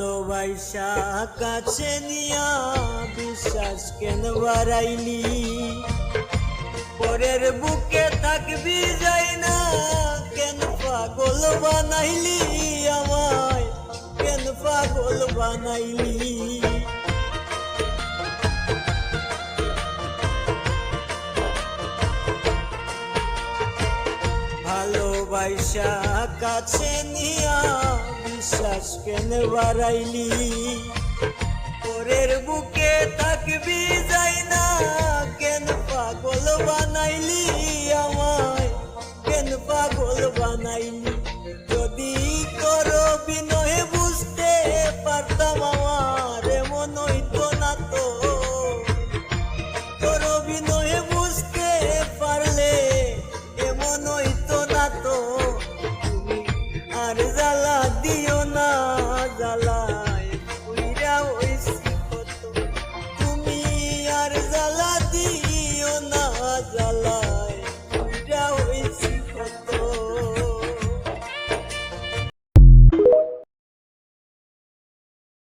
ভালোবাসা কাছে নিয়া বিশ্বাস কেন বাড়াইলি, পরের বুকে থাকবি যাই না কেন পাগল বানাইলি, আমায় কেন পাগল বানাইলি। ভালোবাসা কাছে নিয়া বিশ্বাস কেন বাড়াইলি, পরের বুকে থাকবি যাই না কেন পাগল বানাইলি, আমায় কেন পাগল বানাইলি। যদি তোর বিনয়ে বুঝতে পারতাম আমার এমন হইতো না তো, তোর বিনয়ে বুঝতে পারলে এমন হইতো না তো। তুমি আর জ্বালা দিও না, জ্বালায় পুইরা হইছি কত, তুমি আর জ্বালা দিও না, জ্বালা